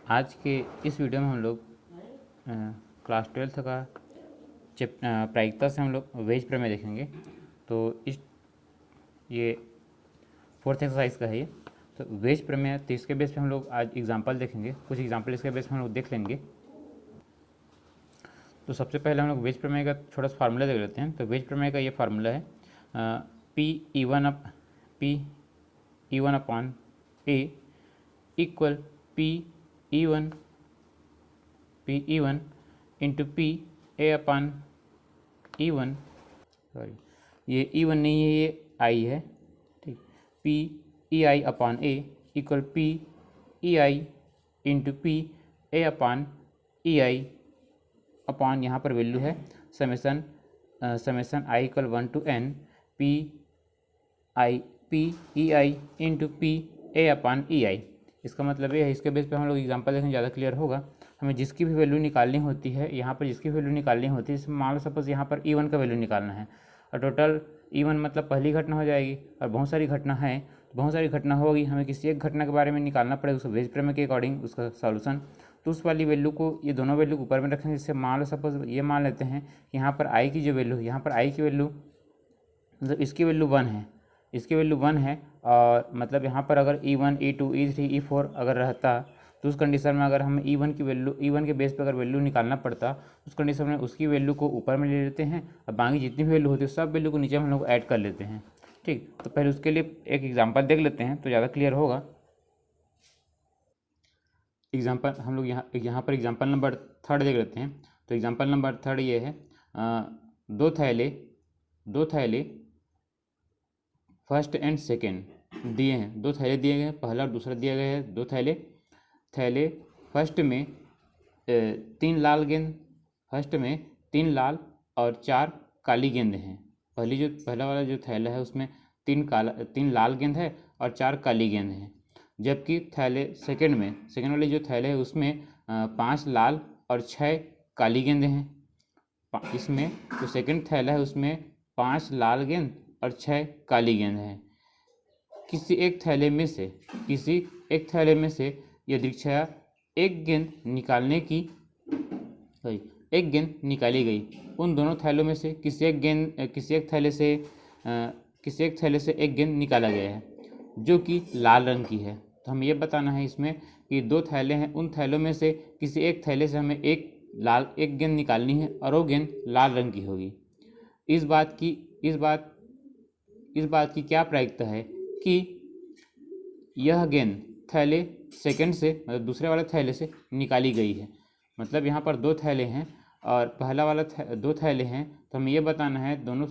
आज के इस वीडियो में हम लोग क्लास 12th का प्रायिकता से हम लोग वेज प्रमेय देखेंगे। तो इस ये फोर्थ एक्सरसाइज का है ये। तो वेज प्रमेय, तो इसके बेस पे हम लोग आज एग्जांपल देखेंगे। कुछ एग्जांपल इसके बेस पे हम लोग देख लेंगे। तो सबसे पहले हम लोग वेज प्रमेय का थोड़ा सा फार्मूला देख लेते हैं। तो वेज प्रमेय का ये फार्मूला है P E1 upon A equal P E1 into A upon E1। Sorry, ये E1 नहीं है, ये I है। ठीक, PEI upon A equal PEI into A upon EI upon यहाँ पर वैल्यू है summation I equal 1 to n PEI into A upon EI। इसका मतलब ये है, इसके बेस पे हम लोग एग्जांपल देखें, ज़्यादा क्लियर होगा। हमें जिसकी भी वैल्यू निकालनी होती है, यहाँ पर जिसकी वैल्यू निकालनी होती है, मान लो सपोज यहाँ पर E1 का वैल्यू निकालना है और टोटल E1 मतलब पहली घटना हो जाएगी और बहुत सारी घटना है, बहुत सारी घटना होगी। हमें किसी एक घटना के बारे में निकालना पड़ेगा, उसको वेज प्रमेय के अकॉर्डिंग उसका सॉल्यूशन। तो उस वाली वैल्यू को, ये दोनों वैल्यू को ऊपर में रखेंगे। जिससे मान लो सपोज ये मान लेते हैं कि यहाँ पर आई की जो वैल्यू, यहाँ पर आई की वैल्यू मतलब इसकी वैल्यू 1 है, इसकी वैल्यू 1 है। और मतलब यहाँ पर अगर E1 E2 E3 E4 अगर रहता, तो उस कंडीशन में अगर हमें E1 की वैल्यू, E1 के बेस पर अगर वैल्यू निकालना पड़ता, उस कंडीशन में उसकी वैल्यू को ऊपर में ले लेते हैं और बाकी जितनी भी वैल्यू होती है सब वैल्यू को नीचे हम लोग ऐड कर लेते हैं। ठीक, तो पहले उसके लिए एक एग्जांपल देख लेते हैं तो ज़्यादा क्लियर होगा। एग्जांपल हम लोग यहाँ पर एग्जांपल नंबर 3 देख लेते हैं। तो एग्जांपल नंबर 3 ये है, दो थैले फर्स्ट एंड सेकेंड दिए हैं। दो थैले दिए गए हैं, पहला और दूसरा दिया गया है। दो थैले फर्स्ट में 3 लाल गेंद, फर्स्ट में 3 लाल और 4 काली गेंद हैं। पहला वाला जो थैला है उसमें 3 लाल गेंद है और 4 काली गेंद हैं। जबकि सेकेंड वाले जो थैले है उसमें 5 लाल और 6 काली गेंदें हैं। इसमें जो सेकेंड थैला है उसमें 5 लाल गेंद और 6 काली गेंद हैं। किसी एक थैले में से यदृच्छया एक गेंद निकाली गई। उन दोनों थैलों में से किसी एक थैले से एक गेंद निकाला गया है जो कि लाल रंग की है। तो हमें ये बताना है इसमें कि दो थैले हैं, उन थैलों में से किसी एक थैले से हमें एक गेंद निकालनी है और वो गेंद लाल रंग की होगी। इस बात की क्या प्रायिकता है कि यह गेंद थैले सेकंड से मतलब दूसरे वाले थैले से निकाली गई है। मतलब यहाँ पर दो थैले हैं और पहला वाला दो थैले हैं। तो हमें ये बताना है दोनों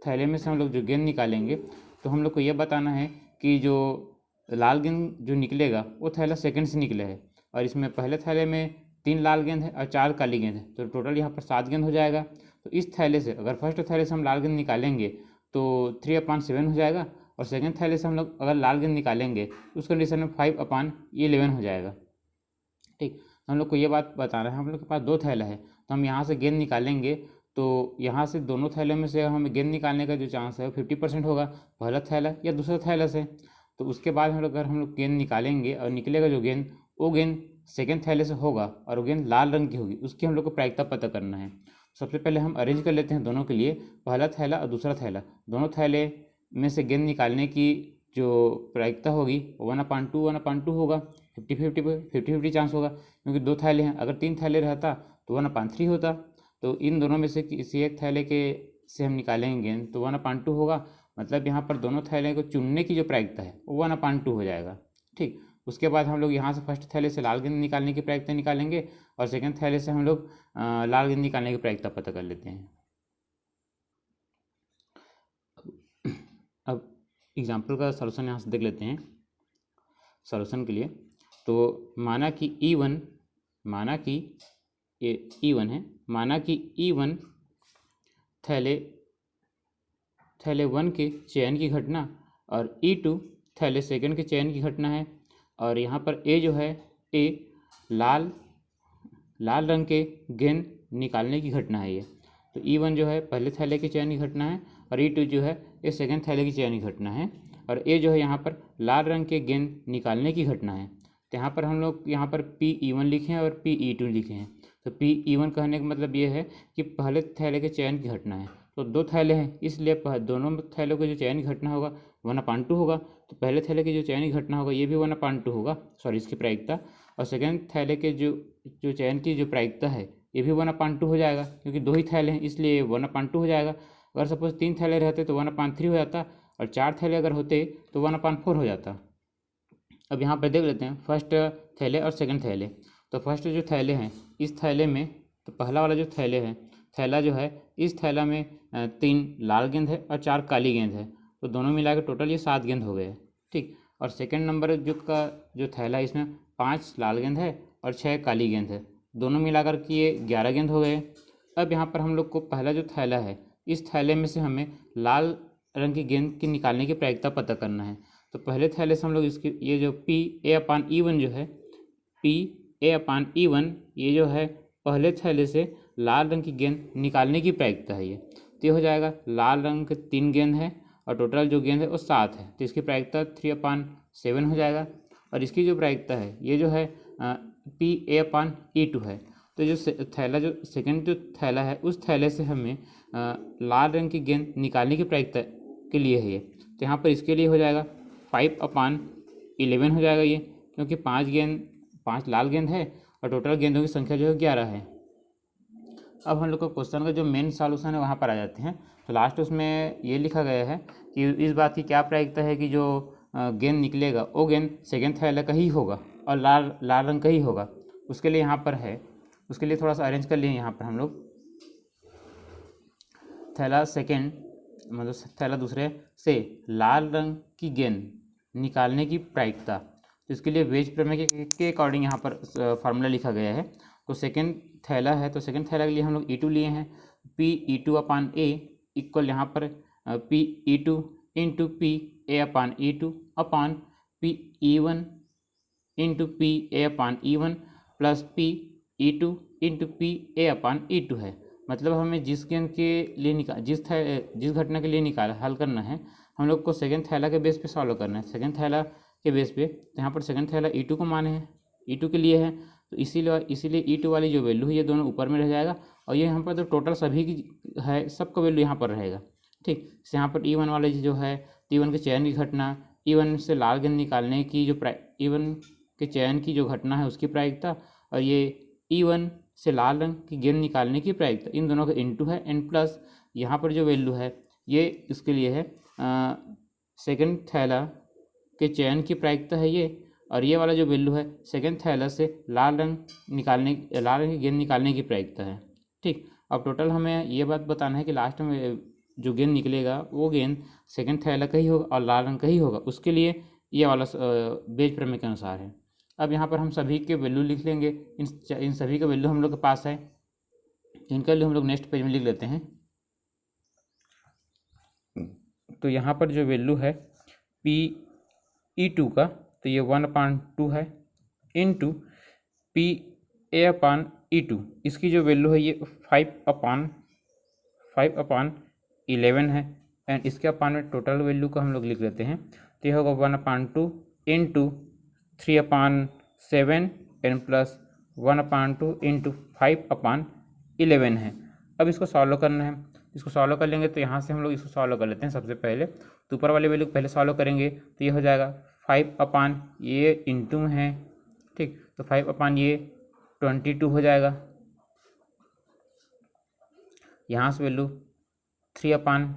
थैले में से हम लोग जो गेंद निकालेंगे, तो हम लोग को ये बताना है कि जो लाल गेंद जो निकलेगा वो थैला सेकंड से निकले है और इसमें पहले थैले में 3 लाल गेंद है और 4 काली गेंद है। तो टोटल यहाँ पर 7 गेंद हो जाएगा। तो इस थैले से अगर फर्स्ट थैले से हम लाल गेंद निकालेंगे तो 3/7 हो जाएगा और सेकंड थैले से हम लोग अगर लाल गेंद निकालेंगे तो उस कंडीशन में 5/11 हो जाएगा। ठीक, हम लोग को ये बात बताना है। हम लोग के पास दो थैला है तो हम यहाँ से गेंद निकालेंगे, तो यहाँ से दोनों थैलों में से हमें गेंद निकालने का जो चांस है वो 50% होगा, पहला थैला या दूसरा थैला से। तो उसके बाद अगर हम लोग गेंद निकालेंगे और निकलेगा जो गेंद, वो गेंद सेकंड थैले से होगा और वो गेंद लाल रंग की होगी, उसकी हम लोग को प्रायिकता पता करना है। सबसे पहले हम अरेंज कर लेते हैं दोनों के लिए, पहला थैला और दूसरा थैला। दोनों थैले में से गेंद निकालने की जो प्रायिकता होगी 1/2 होगा। 50-50 चांस होगा, क्योंकि दो थैले हैं। अगर 3 थैले रहता तो 1/3 होता। तो इन दोनों में से किसी एक थैले के से हम निकालेंगे गेंद तो 1/2 होगा। मतलब यहाँ पर दोनों थैले को चुनने की जो प्रायिकता है वो 1/2 हो जाएगा। ठीक, उसके बाद हम लोग यहाँ से फर्स्ट थैले से लाल गेंद निकालने की प्रायिकता निकालेंगे और सेकंड थैले से हम लोग लाल गेंद निकालने की प्रायिकता पता कर लेते हैं। अब एग्जाम्पल का सॉल्यूशन यहाँ से देख लेते हैं। सॉल्यूशन के लिए तो माना कि E1 थैले 1 के चयन की घटना और E2 थैले सेकंड के चयन की घटना है। और यहाँ पर A जो है, A लाल रंग के गेंद निकालने की घटना है ये। तो E1 जो है पहले थैले के चयन की घटना है और E2 जो है ये सेकंड थैले की चयन की घटना है और A जो है यहाँ पर लाल रंग के गेंद निकालने की घटना है। तो यहाँ पर हम लोग यहाँ पर Pe1 लिखे हैं और Pe2 लिखे हैं। तो Pe1 कहने का मतलब ये है कि पहले थैले के चयन की घटना है। तो दो थैले हैं, इसलिए दोनों थैलों के जो चयन की घटना होगा 1/2 होगा। तो पहले थैले की जो चयन की घटना होगा ये भी 1/2 होगा, सॉरी इसकी प्रायिकता। और सेकेंड थैले के जो चयन की जो प्रायिकता है ये भी 1/2 हो जाएगा, क्योंकि दो ही थैले हैं इसलिए 1/2 हो जाएगा। अगर सपोज 3 थैले रहते तो 1/3 हो जाता, और 4 थैले अगर होते तो 1/4 हो जाता। अब यहाँ पर देख लेते हैं फर्स्ट थैले और सेकंड थैले। तो फर्स्ट जो थैले हैं इस थैले में, तो पहला वाला जो थैले है थैला जो है इस थैला में 3 लाल गेंद है और 4 काली गेंद है। तो दोनों मिला के टोटल ये 7 गेंद हो गए, ठीक। और सेकंड नंबर जो थैला है इसमें 5 लाल गेंद है और 6 काली गेंद है, दोनों मिलाकर के ये 11 गेंद हो गए। अब यहाँ पर हम लोग को पहला जो थैला है इस थैले में से हमें लाल रंग की गेंद की निकालने की प्रायिकता पता करना है। तो पहले थैले से हम लोग इसकी ये जो Pa/E1 जो है Pa/E1 ये जो है पहले थैले से लाल रंग की गेंद निकालने की प्रायिकता है ये। तो ये हो जाएगा लाल रंग के 3 गेंद है और टोटल जो गेंद है वो 7 है, तो इसकी प्रायिकता 3/7 हो जाएगा। और इसकी जो प्रायिकता है ये जो है Pa/E2 है। तो जो थैला जो सेकंड जो थैला है उस थैले से हमें लाल रंग की गेंद निकालने की प्रायिकता के लिए है ये। तो यहाँ पर इसके लिए हो जाएगा 5/11 हो जाएगा ये, क्योंकि 5 लाल गेंद है और टोटल गेंदों की संख्या जो है 11 है। अब हम लोग को क्वेश्चन का जो मेन सॉल्यूशन है वहाँ पर आ जाते हैं। तो लास्ट उसमें ये लिखा गया है कि इस बात की क्या प्रायिकता है कि जो गेंद निकलेगा वो गेंद सेकेंड थैला का ही होगा और लाल रंग का ही होगा। उसके लिए यहाँ पर है, उसके लिए थोड़ा सा अरेंज कर लिए यहाँ पर हम लोग थैला सेकेंड मतलब थैला दूसरे से लाल रंग की गेंद निकालने की प्रायिकता। तो इसके लिए वेज प्रमेय के अकॉर्डिंग यहाँ पर फार्मूला लिखा गया है। तो सेकेंड थैला है तो सेकेंड थैला के लिए हम लोग E2 लिए हैं, Pe2/A इक्वल यहाँ पर Pe2 इंटू Pa/E2 अपान Pe1 into Pa/E1 plus Pe2 into Pa/E2 है। मतलब हमें जिस गेंद के लिए जिस घटना के लिए हल करना है हम लोग को सेकेंड थैला के बेस पे सॉल्व करना है, सेकेंड थैला के बेस पे। तो यहाँ पर सेकेंड थैला E2 को माने हैं, E2 के लिए है, तो इसीलिए E2 वाली जो वैल्यू है ये दोनों ऊपर में रह जाएगा और ये यहाँ पर तो टोटल सभी की है, सबका वैल्यू यहाँ पर रहेगा, ठीक। यहाँ पर E1 वाले जो है E1 के चयन की घटना, E1 से लाल गेंद निकालने की जो E1 के चयन की जो घटना है उसकी प्रायिकता, और ये E1 से लाल रंग की गेंद निकालने की प्रायिकता, इन दोनों का इनटू है एन प्लस यहाँ पर जो वैल्यू है ये इसके लिए है सेकेंड थैला के चयन की प्रायिकता है ये, और ये वाला जो वैल्यू है सेकेंड थैला से लाल रंग की गेंद निकालने की प्रायिकता है, ठीक। अब टोटल हमें ये बात बताना है कि लास्ट में जो गेंद निकलेगा वो गेंद सेकेंड थैला का ही होगा और लाल रंग का ही होगा, उसके लिए ये वाला बेज प्रमेय के अनुसार है। अब यहाँ पर हम सभी के वैल्यू लिख लेंगे, इन सभी का वैल्यू हम लोग के पास है, इनका वैल्यू हम लोग नेक्स्ट पेज में लिख लेते हैं। तो यहाँ पर जो वैल्यू है Pe2 का तो ये 1/2 है इंटू Pa/E2 इसकी जो वैल्यू है ये 5/11 है एंड इसके अपान में टोटल वैल्यू को हम लोग लिख लेते हैं। तो ये होगा 1/2 इंटू 3/7 एन प्लस 1/2 इंटू 5/11 है। अब इसको सॉल्व करना है, इसको सॉल्व कर लेंगे तो यहाँ से हम लोग इसको सॉल्व कर लेते हैं सबसे पहले। तो ऊपर वाले वैल्यू को पहले सॉल्व करेंगे तो ये हो जाएगा 5 ये इंटू है, ठीक। तो 5/22 हो जाएगा। यहाँ से वैल्यू 3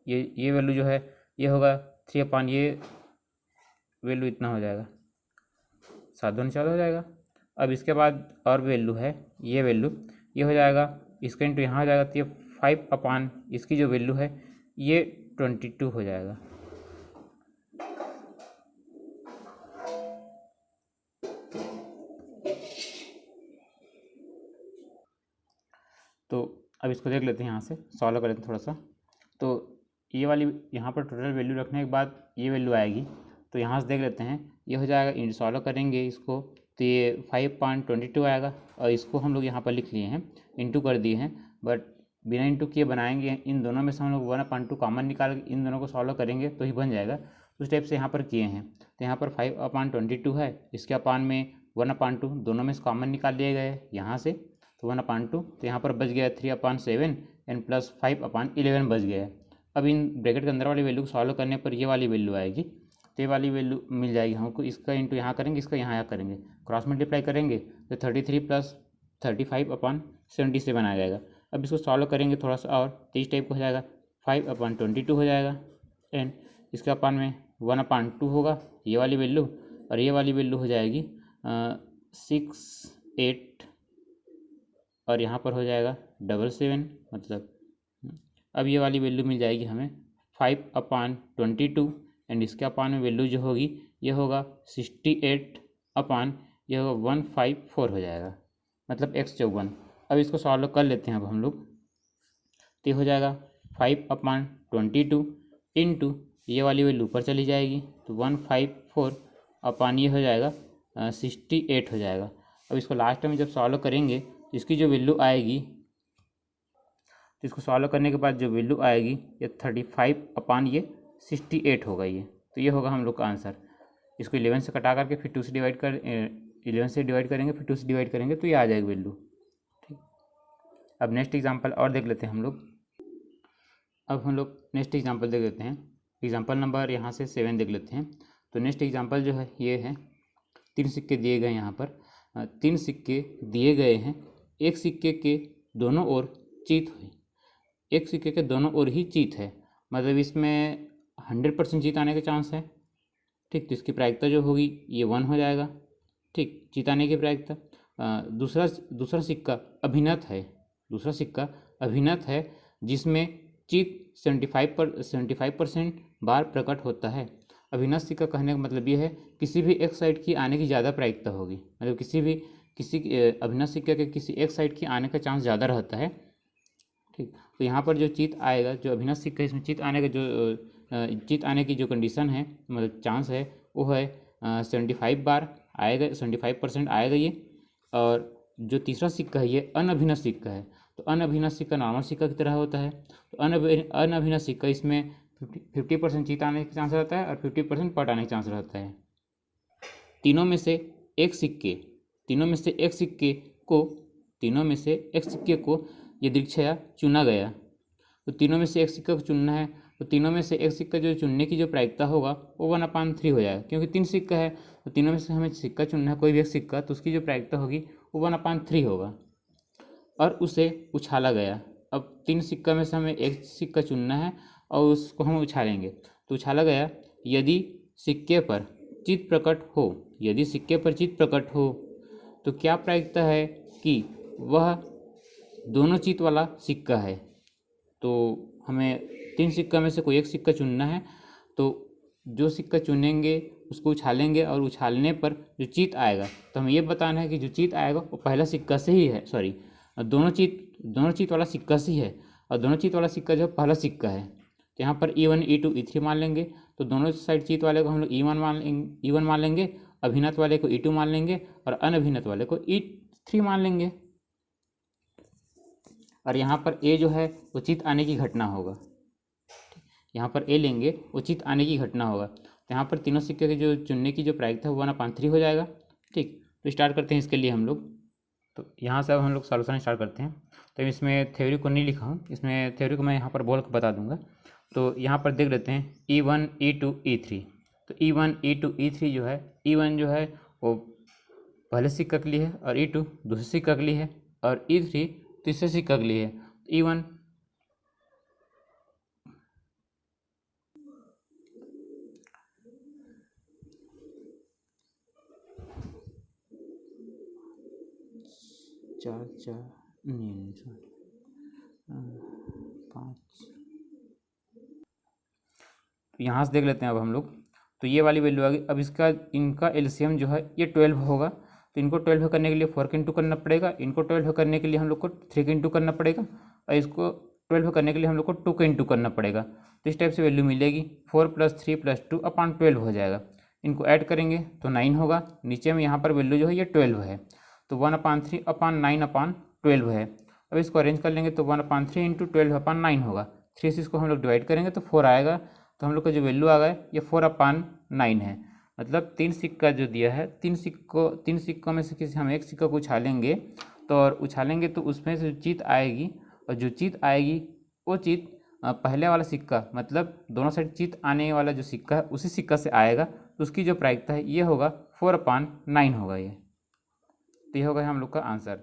ये वैल्यू जो है ये होगा 3 ये वैल्यू इतना हो जाएगा, 7×2 हो जाएगा। अब इसके बाद और वैल्यू है ये वैल्यू ये हो जाएगा, इसका इंटू यहाँ हो जाएगा तो ये 5 इसकी जो वैल्यू है ये 22 हो जाएगा। तो अब इसको देख लेते हैं, यहाँ से सॉल्व कर लेते हैं थोड़ा सा। तो ये वाली यहाँ पर टोटल वैल्यू रखने के बाद ये वैल्यू आएगी, तो यहाँ से देख लेते हैं ये हो जाएगा, सॉल्व करेंगे इसको तो ये 5.22 आएगा और इसको हम लोग यहाँ पर लिख लिए हैं, इंटू कर दिए हैं, बट बिना इंटू किए बनाएंगे। इन दोनों में से हम लोग 1/2 कॉमन निकाल के इन दोनों को सॉल्व करेंगे तो ही बन जाएगा। उस टाइप से यहाँ पर किए हैं। तो यहाँ पर 5/22 है, इसके अपान में 1/2, दोनों में से कॉमन निकाल लिए गए यहाँ से, तो 1/2, तो यहाँ पर बच गया 3/7 एंड प्लस 5/11 बच गया है। अब इन ब्रैकेट के अंदर वाली वैल्यू को सॉल्व करने पर ये वाली वैल्यू आएगी, तो ये वाली वैल्यू मिल जाएगी हमको। इसका इंटू यहाँ करेंगे, इसका यहाँ करेंगे, क्रॉस मल्टीप्लाई करेंगे तो 33 + 35/77 आ जाएगा। अब इसको सॉल्व करेंगे थोड़ा सा और, तो इस टाइप का हो जाएगा, 5/22 हो जाएगा एंड इसके अपान में 1/2 होगा ये वाली वैल्यू, और ये वाली वैल्यू हो जाएगी 6, 8 और यहाँ पर हो जाएगा 77, मतलब अब ये वाली वैल्यू मिल जाएगी हमें 5/22 एंड इसके अपान में वैल्यू जो होगी ये होगा 68 अपान ये होगा 154 हो जाएगा, मतलब x54। अब इसको सॉल्व कर लेते हैं अब हम लोग, तो ये हो जाएगा 5/22 इंटू ये वाली वैल्यू ऊपर चली जाएगी, तो 154 अपान ये हो जाएगा 68 हो जाएगा। अब इसको लास्ट में जब सॉल्व करेंगे तो इसकी जो वैल्यू आएगी, तो इसको सॉल्व करने के बाद जो वैल्यू आएगी ये 35/68 होगा ये, तो ये होगा हम लोग का आंसर। इसको 11 से कटा करके फिर 2 से डिवाइड कर 11 से डिवाइड करेंगे, फिर 2 से डिवाइड करेंगे, तो ये आ जाएगी वैल्यू। ठीक, अब नेक्स्ट एग्जांपल और देख लेते हैं हम लोग। अब हम लोग नेक्स्ट एग्जांपल देख लेते हैं, एग्जांपल नंबर यहाँ से 7 देख लेते हैं। तो नेक्स्ट एग्जांपल जो है ये है, 3 सिक्के दिए गए यहाँ पर, 3 सिक्के दिए गए हैं, एक सिक्के के दोनों ओर जीत हुई, एक सिक्के के दोनों ओर ही जीत है, मतलब इसमें 100% जीत आने के चांस है। ठीक, तो इसकी प्रायिकता जो होगी ये 1 हो जाएगा। ठीक, जीत आने की प्रायिकता। दूसरा सिक्का अभिनत है, दूसरा सिक्का अभिनत है जिसमें जीत 75% बार प्रकट होता है। अभिनत सिक्का कहने का मतलब ये है किसी भी एक साइड की आने की ज़्यादा प्रायिकता होगी, मतलब किसी अभिनत सिक्के के किसी एक साइड की आने का चांस ज़्यादा रहता है। ठीक, तो यहाँ पर जो जीत आएगा, जो अभिनत सिक्का इसमें जीत आने का जो जीत आने की जो कंडीशन है, मतलब चांस है, वो है 75 बार आएगा, 75% आएगा ये। और जो तीसरा सिक्का है ये अनअभिनत सिक्का है, तो अनअभिनत सिक्का नॉर्मल सिक्का की तरह होता है, तो अनअभिनत सिक्का इसमें 50% जीत आने का चांस रहता है और 50% पट आने का चांस रहता है। तीनों में से एक सिक्के को यदृच्छया चुना गया, तो तीनों में से एक सिक्का को चुनना है, तो तीनों में से एक सिक्का जो चुनने की जो प्रायिकता होगा वो 1/3 हो जाएगा, क्योंकि 3 सिक्का है तो तीनों में से हमें सिक्का चुनना है, कोई भी एक सिक्का, तो उसकी जो प्रायिकता होगी वो 1/3 होगा और उसे उछाला गया। अब 3 सिक्का में से हमें एक सिक्का चुनना है और उसको हम उछालेंगे, तो उछाला गया यदि सिक्के पर जीत प्रकट हो, तो क्या प्रायिकता है कि वह दोनों जीत वाला सिक्का है। तो हमें 3 सिक्का में से कोई एक सिक्का चुनना है, तो जो सिक्का चुनेंगे उसको उछालेंगे और उछालने पर जो जीत आएगा, तो हमें ये बताना है कि जो जीत आएगा वो पहला सिक्का से ही है, सॉरी दोनों जीत वाला सिक्का से ही है, और दोनों जीत वाला सिक्का जो पहला सिक्का है, तो यहाँ पर E1 E2 E3 मान लेंगे, तो दोनों साइड जीत वाले को हम लोग E1 मान लेंगे, अभिनत वाले को E2 मान लेंगे और अनअभिनत वाले को E3 मान लेंगे। और यहाँ पर ए जो है वो जीत आने की घटना होगा, यहाँ पर ए लेंगे वो जीत आने की घटना होगा, तो यहाँ पर तीनों सिक्के के जो चुनने की जो प्रायिकता है वो 1/3 हो जाएगा। ठीक, तो स्टार्ट करते हैं इसके लिए हम लोग। तो यहाँ से अब हम लोग सॉल्यूशन स्टार्ट करते हैं। तो इसमें थ्योरी को नहीं लिखा हूँ, इसमें थ्योरी को मैं यहाँ पर बोल कर बता दूंगा। तो यहाँ पर देख लेते हैं E1 E2 E3। तो E1 E2 E3 जो है, E1 जो है वो पहले सिक्का के लिए है और E2 दूसरे सिक्का के लिए है और E3 तीसरे सिक्का के लिए है। E1 4 5, यहाँ से देख लेते हैं अब हम लोग। तो ये वाली वैल्यू आ गई। अब इनका एलसीएम जो है ये 12 होगा, तो इनको 12 करने के लिए 4 के इंटू करना पड़ेगा, इनको 12 करने के लिए हम लोग को 3 के इंटू करना पड़ेगा और इसको 12 करने के लिए हम लोग को 2 के इंटू करना पड़ेगा। तो इस टाइप से वैल्यू मिलेगी, 4 + 3 + 2/12 हो जाएगा। इनको ऐड करेंगे तो 9 होगा, नीचे में यहाँ पर वैल्यू जो है ये 12 है, तो 1/3/9/12 है। अब इसको अरेंज कर लेंगे तो 1/3 × 12/9 होगा, 3 से इसको हम लोग डिवाइड करेंगे तो 4 आएगा, तो हम लोग का जो वैल्यू आ गया ये 4/9 है। मतलब 3 सिक्का जो दिया है, 3 सिक्कों में से किसी हम एक सिक्का को उछालेंगे तो उसमें से जो चीत आएगी, और जो चीत आएगी वो चीत पहले वाला सिक्का, मतलब दोनों साइड चीत आने वाला जो सिक्का है उसी सिक्का से आएगा, तो उसकी जो प्रायिकता है ये होगा 4/9 होगा ये। तो ये होगा हम लोग का आंसर।